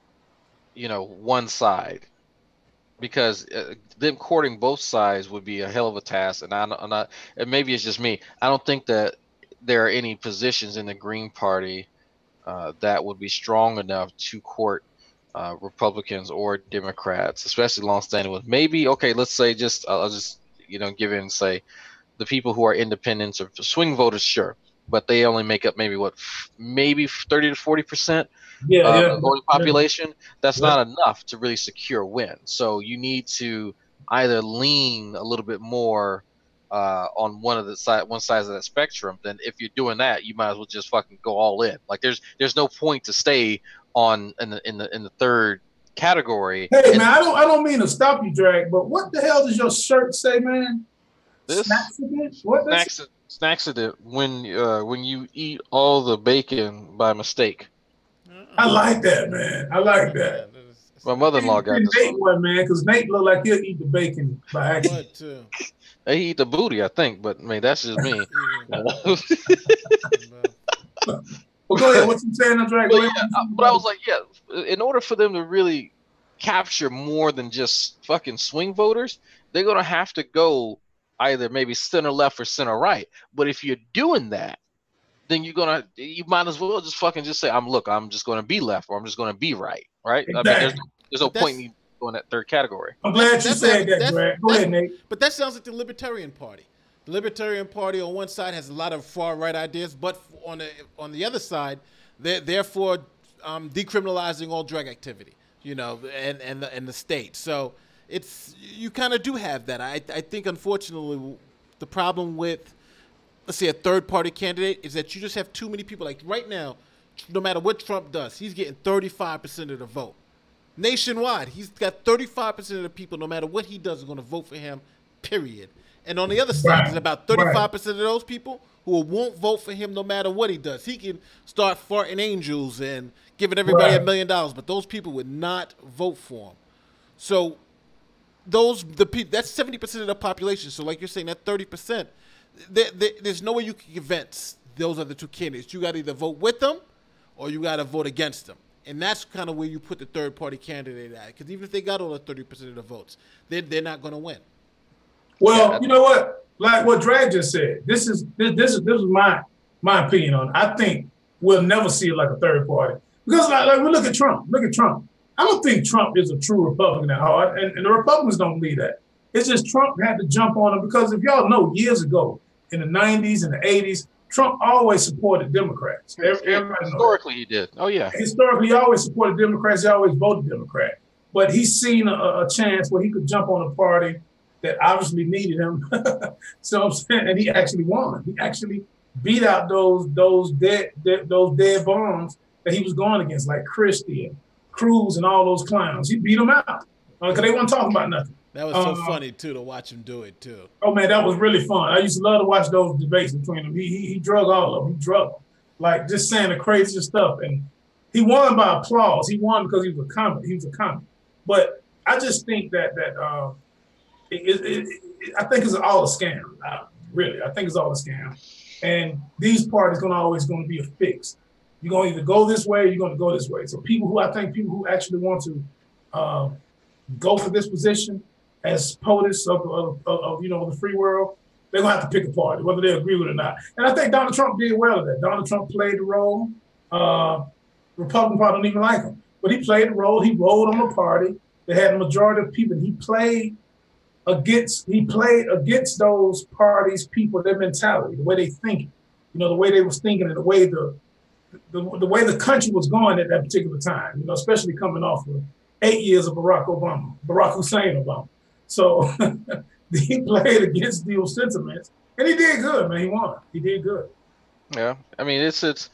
side, because them courting both sides would be a hell of a task. And and maybe it's just me. I don't think that there are any positions in the Green Party that would be strong enough to court Republicans or Democrats, especially longstanding with maybe, okay, let's say I'll just give in and say the people who are independents or swing voters, sure, but they only make up maybe 30 to 40% of the voting population. That's not enough to really secure a win. So you need to either lean a little bit more on one side of that spectrum. Then if you're doing that, you might as well just fucking go all in. Like there's no point to stay on in the third category. Hey man, I don't mean to stop you, Drag, but what the hell does your shirt say, man? Snacksident when you eat all the bacon by mistake. I like that, man. I like that. My mother-in-law got this Nate one, man, because Nate look like he'll eat the bacon by accident. He eat the booty, I think, but I mean that's just me. Well, go ahead. What you saying, Drag? But I was like, yeah, in order for them to really capture more than just fucking swing voters, they're gonna have to go either maybe center left or center right. But if you're doing that, then you might as well just say, I'm just gonna be left or I'm just gonna be right. Exactly. I mean, there's no point in you going that third category. I'm glad you said that, Brad. Go ahead, Nate. But that sounds like the Libertarian Party. The Libertarian Party on one side has a lot of far right ideas, but on the other side, they're therefore decriminalizing all drug activity, and the state. So you kind of do have that. I think unfortunately the problem with, let's say, a third party candidate is that you just have too many people. Like right now, no matter what Trump does, he's getting 35% of the vote. Nationwide, he's got 35% of the people, no matter what he does, are going to vote for him, period. And on the other side, there's about 35% of those people who won't vote for him no matter what he does. He can start farting angels and giving everybody $1 million, but those people would not vote for him. So that's 70% of the population. So like you're saying, that 30%, there's no way you can convince those other two candidates. You got to either vote with them or you got to vote against them. And that's kind of where you put the third-party candidate at. Because even if they got all the 30% of the votes, they're not going to win. Well, you know what? Like what Drag just said, this is my opinion on it. I think we'll never see it like a third party. Because like we look at Trump. Look at Trump. I don't think Trump is a true Republican at heart, and the Republicans don't believe that. It's just Trump had to jump on him because if y'all know, years ago, in the 90s and the 80s, Trump always supported Democrats. Historically, he did. Oh, yeah. Historically, he always supported Democrats. He always voted Democrat. But he's seen a chance where he could jump on a party that obviously needed him. So I'm saying, and he actually won. He actually beat out those dead bombs that he was going against, like Christie and Cruz and all those clowns. He beat them out because they weren't talking about nothing. That was so funny, too, to watch him do it, too. Oh, man, that was really fun. I used to love to watch those debates between them. He drug all of them. He drug them. Like, just saying the craziest stuff. And he won by applause. He won because he was a comic. But I just think that I think it's all a scam. Really, I think it's all a scam. And these parties always going to be a fix. You're going to either go this way or you're going to go this way. So people who actually want to go for this position as POTUS of the free world, they're going to have to pick a party, whether they agree with it or not. And I think Donald Trump did well at that. Donald Trump played the role. Republican Party don't even like him. But he played the role. He rolled on the party. They had a majority of people. He played against those parties, people, their mentality, the way they think, the way they was thinking, and the way the way the country was going at that particular time, especially coming off of 8 years of Barack Hussein Obama. So he played against those sentiments, and he did good, man. He won. He did good. Yeah, I mean, it's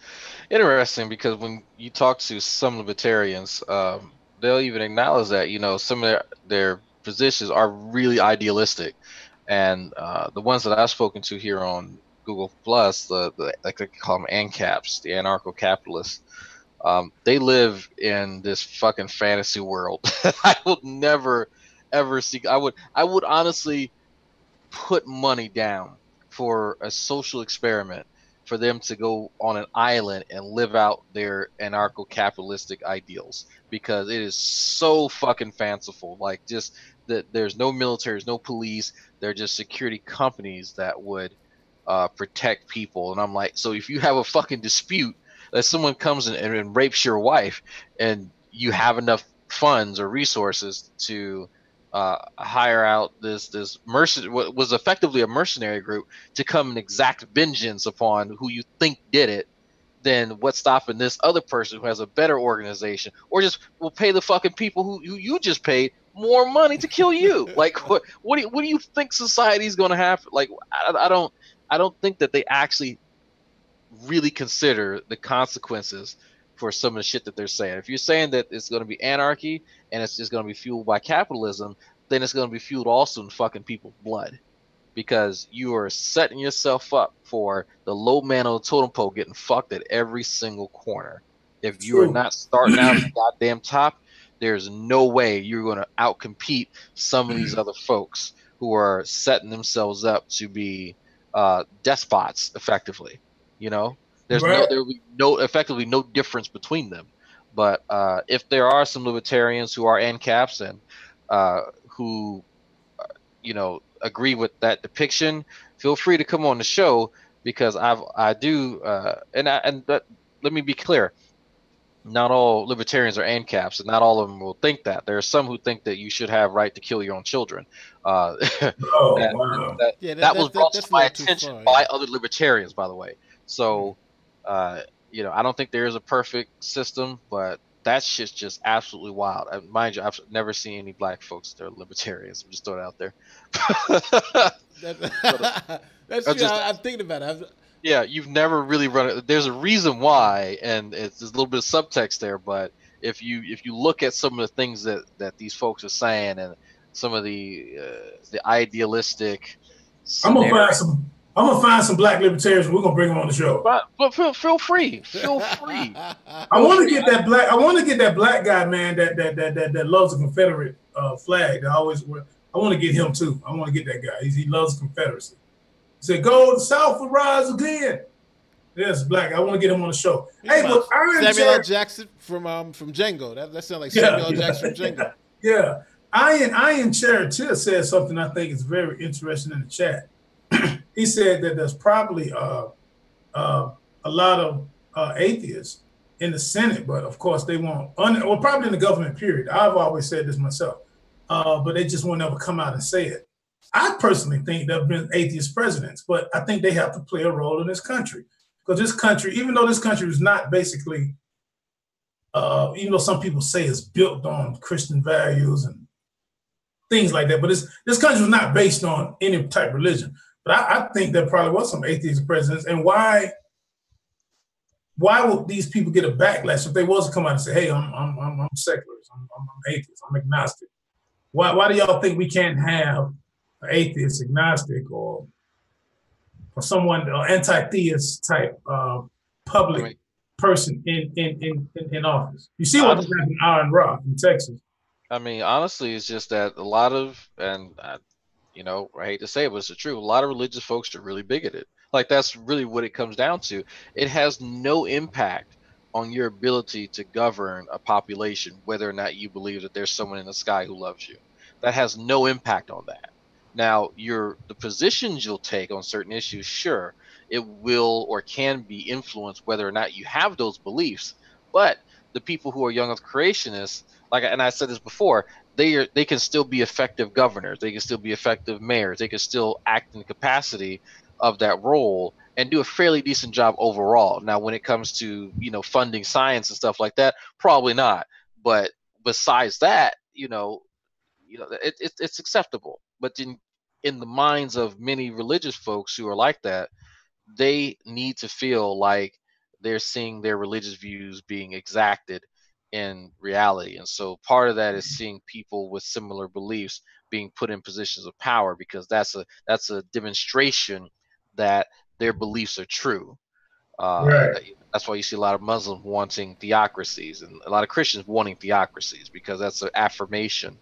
interesting because when you talk to some libertarians, they'll even acknowledge that some of their positions are really idealistic, and the ones that I've spoken to here on Google Plus, the like they call them ANCAPs, the anarcho-capitalists, they live in this fucking fantasy world. I will never ever see. I would honestly put money down for a social experiment for them to go on an island and live out their anarcho-capitalistic ideals, because it is so fucking fanciful. Like, just that there's no military, there's no police, they're just security companies that would protect people. And I'm like, so if you have a fucking dispute that someone comes in and rapes your wife, and you have enough funds or resources to hire out this what was effectively a mercenary group to come and exact vengeance upon who you think did it, then what's stopping this other person who has a better organization, or just will pay the fucking people who you just paid more money to kill you? Like, what do you think society's going to have? Like, I don't think that they actually really consider the consequences for some of the shit that they're saying. If you're saying that it's going to be anarchy and it's just going to be fueled by capitalism, then it's going to be fueled also in fucking people's blood, because you are setting yourself up for the low man on the totem pole getting fucked at every single corner. If you are not starting out at the goddamn top, there's no way you're going to outcompete some of these other folks who are setting themselves up to be despots, effectively. There will be effectively no difference between them. But if there are some libertarians who are ANCAPs and who agree with that depiction, feel free to come on the show, because let me be clear. Not all libertarians are ANCAPs, and not all of them will think that. There are some who think that you should have right to kill your own children. That was brought to my attention by other libertarians, by the way. So, I don't think there is a perfect system, but that shit's just absolutely wild. Mind you, I've never seen any black folks that are libertarians. I'm just throwing it out there. That's true. I'm thinking about it. Yeah, you've never really run it. There's a reason why, and there's a little bit of subtext there. But if you look at some of the things that these folks are saying, and some of the idealistic, I'm gonna find some black libertarians. We're gonna bring them on the show. But feel free. I want to get that black. I want to get that black guy, man. That loves the Confederate flag. That always. I want to get him too. I want to get that guy. He loves the Confederacy. He said, "Go, the South will rise again." Yes, black. I want to get him on the show. Hey, but Samuel L. Jackson from Django. That sounds like Samuel L. Jackson from Django. Yeah, Ian Charitier said something I think is very interesting in the chat. He said that there's probably a lot of atheists in the Senate, but of course they won't, or probably in the government, period. I've always said this myself, but they just won't ever come out and say it. I personally think there have been atheist presidents, but I think they have to play a role in this country, because this country, even though this country is not basically, even though some people say it's built on Christian values and things like that, but this country is not based on any type of religion. But I think there probably was some atheist presidents. And why would these people get a backlash if they was to come out and say, "Hey, I'm secularist, I'm atheist, I'm agnostic"? Why do y'all think we can't have an atheist, agnostic, or someone anti-theist type public person in office? You see what happened in Iron Rock in Texas. I mean, honestly, it's just that a lot of, and I hate to say it, but it's the truth. A lot of religious folks are really bigoted. Like, that's really what it comes down to. It has no impact on your ability to govern a population, whether or not you believe that there's someone in the sky who loves you. That has no impact on that. Now, the positions you'll take on certain issues, sure, it will or can be influenced whether or not you have those beliefs. But the people who are young earth creationists, and I said this before, they can still be effective governors, they can still be effective mayors, they can still act in the capacity of that role and do a fairly decent job overall. Now, when it comes to, funding science and stuff like that, probably not. But besides that, it's acceptable. But in the minds of many religious folks who are like that, they need to feel like they're seeing their religious views being exacted in reality. And so part of that is seeing people with similar beliefs being put in positions of power, because that's a demonstration that their beliefs are true. Right. That's why you see a lot of Muslims wanting theocracies and a lot of Christians wanting theocracies, because that's an affirmation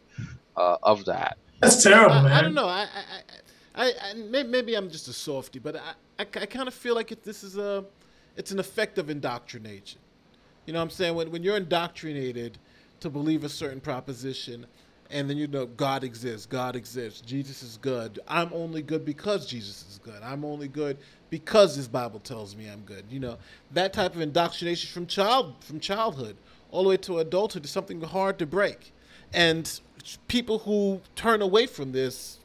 of that. That's terrible, man. I don't know. Maybe I'm just a softie, but I kind of feel like it's an effect of indoctrination. You know what I'm saying? When you're indoctrinated to believe a certain proposition, and then God exists, Jesus is good. I'm only good because Jesus is good. I'm only good because this Bible tells me I'm good. That type of indoctrination from childhood all the way to adulthood is something hard to break. And people who turn away from this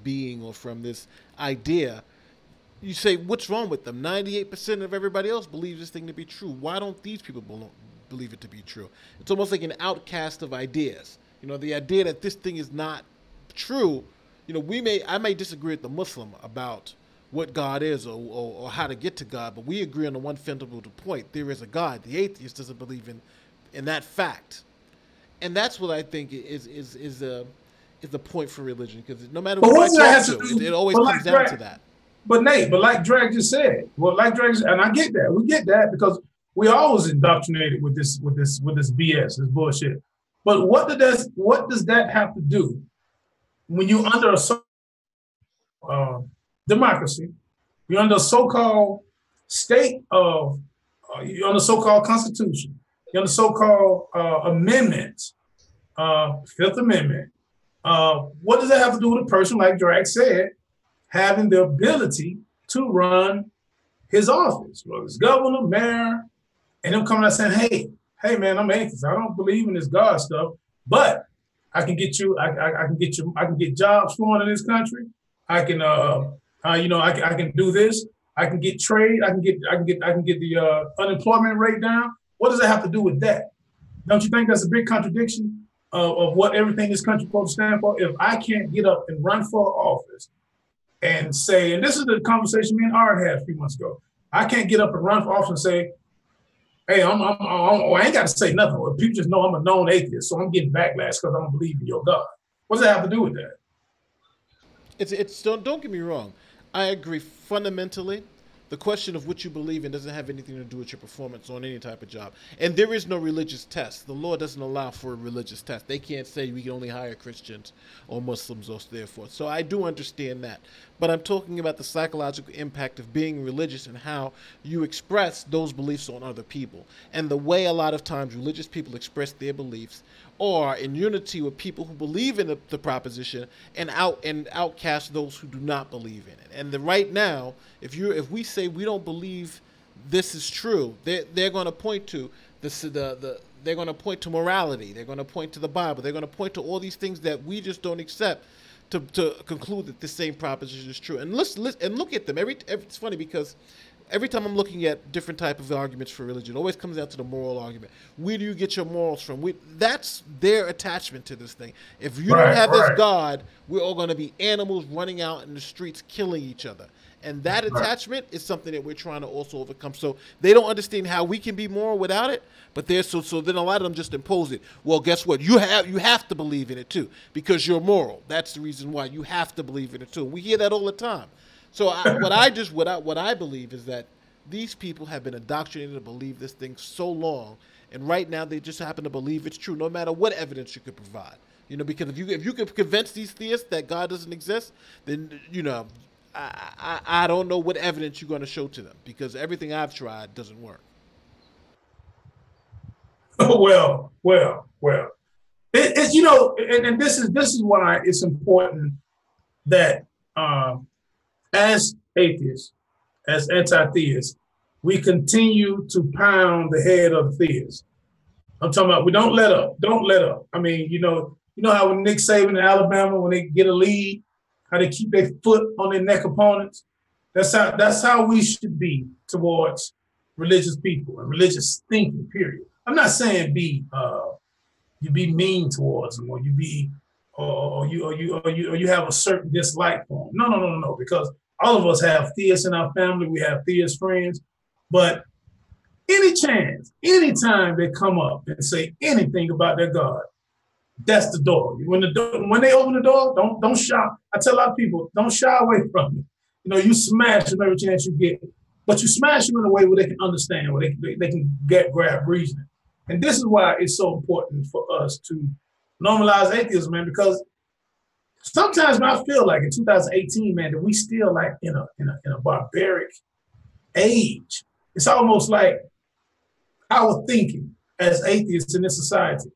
being or from this idea, you say, what's wrong with them? 98% of everybody else believes this thing to be true. Why don't these people believe it to be true? It's almost like an outcast of ideas. The idea that this thing is not true. I may disagree with the Muslim about what God is or how to get to God, but we agree on the one fundamental point: there is a God. The atheist doesn't believe in that fact, and that's what I think is the point for religion. Because no matter what I talk to, it always comes down to that. But Nate, like Drag just said, and I get that. We get that because we always indoctrinated with this BS, this bullshit. But what does that have to do when you're under a democracy? You're under a so-called state of, you're under a so-called constitution. You're under so-called amendments, Fifth Amendment. What does that have to do with a person, like Drag said, having the ability to run his office, whether it's governor, mayor, and them coming out saying, hey man, I'm atheist. I don't believe in this God stuff, but I can get you, I can get jobs flowing in this country. I can I can do this. I can get trade. I can get the unemployment rate down. What does that have to do with that? Don't you think that's a big contradiction of what everything this country supposed to stand for? If I can't get up and run for office and say, and this is the conversation me and Art had a few months ago, I can't get up and run for office and say, hey, I ain't got to say nothing. People just know I'm a known atheist, so I'm getting backlash because I don't believe in your God. What does that have to do with that? It's don't get me wrong. I agree fundamentally. The question of what you believe in doesn't have anything to do with your performance on any type of job. And there is no religious test. The law doesn't allow for a religious test. They can't say we can only hire Christians or Muslims or therefore. So I do understand that. But I'm talking about the psychological impact of being religious and how you express those beliefs on other people. And the way a lot of times religious people express their beliefs are in unity with people who believe in the proposition and outcast those who do not believe in it. And right now, if we say we don't believe this is true, they're going to point to they're going to point to morality, they're going to point to the Bible, they're going to point to all these things that we just don't accept to conclude that this same proposition is true. And look at them. It's funny because every time I'm looking at different type of arguments for religion, it always comes down to the moral argument. Where do you get your morals from? That's their attachment to this thing. If you don't have this God, we're all going to be animals running out in the streets killing each other. And that attachment is something that we're trying to also overcome. So they don't understand how we can be moral without it, but so then a lot of them just impose it. Well, guess what? You have to believe in it too because you're moral. That's the reason why you have to believe in it too. We hear that all the time. So what I believe is that these people have been indoctrinated to believe this thing so long, and right now they just happen to believe it's true, no matter what evidence you could provide. Because if you could convince these theists that God doesn't exist, then I don't know what evidence you're going to show to them because everything I've tried doesn't work. Well. It's and this is why it's important that as atheists, as anti-theists, we continue to pound the head of the theists. I'm talking about we don't let up. Don't let up. I mean, you know how when Nick Saban in Alabama, when they get a lead, how they keep their foot on their neck opponents. That's how we should be towards religious people and religious thinking. Period. I'm not saying you be mean towards them, or you be, or you have a certain dislike for them. No. Because all of us have theists in our family. We have theist friends, but anytime they come up and say anything about their God, that's the door. When they open the door, don't shy. I tell a lot of people, don't shy away from it. You smash them every chance you get, but you smash them in a way where they can understand, where they can grab reasoning. And this is why it's so important for us to normalize atheism, man, because sometimes when I feel like in 2018, man, that we still like in a barbaric age. It's almost like our thinking as atheists in this society.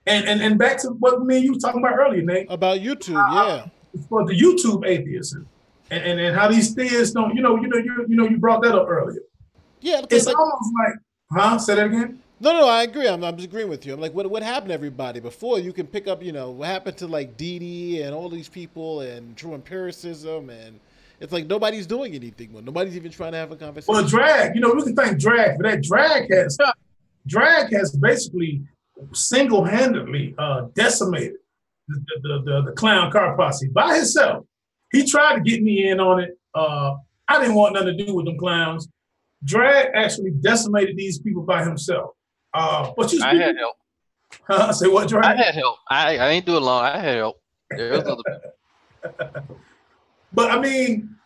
And back to what me and you were talking about earlier, Nate. About YouTube, yeah. For the YouTube atheism and how these theists don't, you brought that up earlier. Yeah, it's almost like, say that again? No, I agree. I'm just agreeing with you. I'm like, what happened to everybody? Before you can pick up, what happened to like Didi and all these people and true empiricism, and it's like nobody's doing anything. Nobody's even trying to have a conversation. Well, drag, we can thank drag for that. Drag has basically single-handedly decimated the clown car posse by himself. He tried to get me in on it. I didn't want nothing to do with them clowns. Drag actually decimated these people by himself. But I had help. Say what, Drag? I had help. I ain't do it long. I had help. There was other people. But I mean,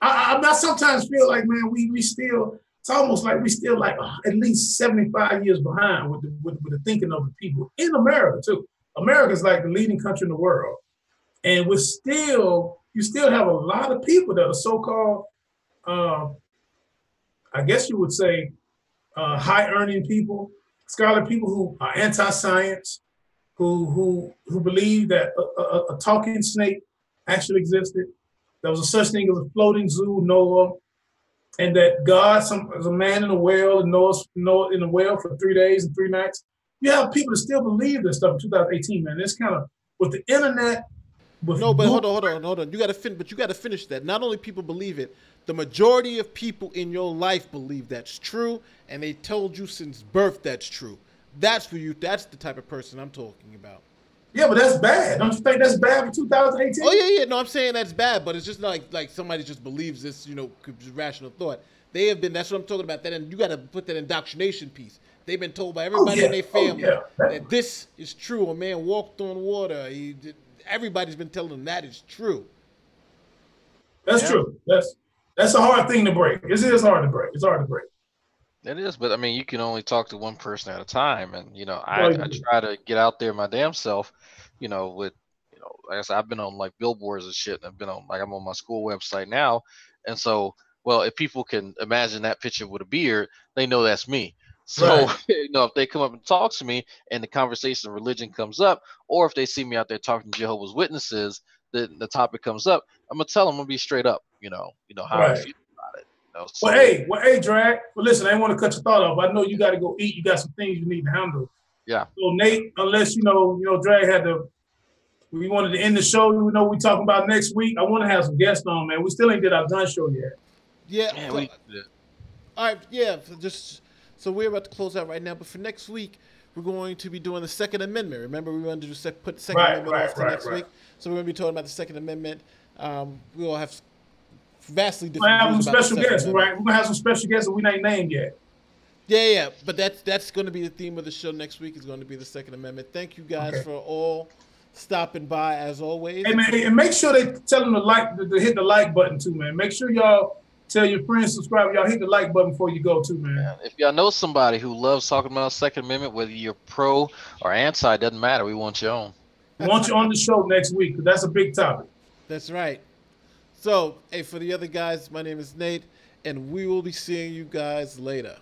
I sometimes feel like, man, we still. It's almost like we still like at least 75 years behind with the thinking of the people in America too. America is like the leading country in the world, and you still have a lot of people that are so-called, I guess you would say, high-earning people, scholarly people who are anti-science, who believe that a talking snake actually existed. There was a such thing as a floating zoo, Noah. And that God is a man in a whale and Noah in a whale for 3 days and 3 nights. You have people that still believe this stuff in 2018, man. It's kind of with the internet. No, but hold on. You got to finish that. Not only people believe it, the majority of people in your life believe that's true, and they told you since birth that's true. That's for you. That's the type of person I'm talking about. Yeah, but that's bad. Don't you think that's bad for 2018? Oh, yeah. No, I'm saying that's bad, but it's just not like somebody just believes this, rational thought. They have been, that's what I'm talking about. That, and you got to put that indoctrination piece. They've been told by everybody in their family that this is true. A man walked on water. Everybody's been telling them that is true. That's true. That's a hard thing to break. It is hard to break. It's hard to break. It is, but I mean, you can only talk to one person at a time, and I try to get out there my damn self, with, like I said, I've been on like billboards and shit, and I've been on I'm on my school website now, and so, well, if people can imagine that picture with a beard, they know that's me. So, right. If they come up and talk to me, and the conversation of religion comes up, or if they see me out there talking to Jehovah's Witnesses, the topic comes up, I'm gonna tell them, I'm gonna be straight up, how I feel. So, well, hey, Drag. Well, listen, I didn't want to cut your thought off. I know you got to go eat. You got some things you need to handle. Yeah. So Nate, unless Drag we wanted to end the show. We talking about next week. I want to have some guests on, man. We still ain't did our gun show yet. Yeah. All right. Yeah. So we're about to close out right now, but for next week we're going to be doing the Second Amendment. Remember, we wanted to put the Second Amendment off to next week. So we're going to be talking about the Second Amendment. We will have vastly different. We're gonna have some special guests, right? We're gonna have some special guests that we ain't named yet. Yeah. But that's going to be the theme of the show next week. Is going to be the Second Amendment. Thank you guys for all stopping by as always. Hey man, and make sure they tell them to hit the like button too, man. Make sure y'all tell your friends, subscribe. Y'all hit the like button before you go too, man. Yeah, if y'all know somebody who loves talking about Second Amendment, whether you're pro or anti, doesn't matter. We want you on. We want you on the show next week because that's a big topic. That's right. So, hey, for the other guys, my name is Nate, and we will be seeing you guys later.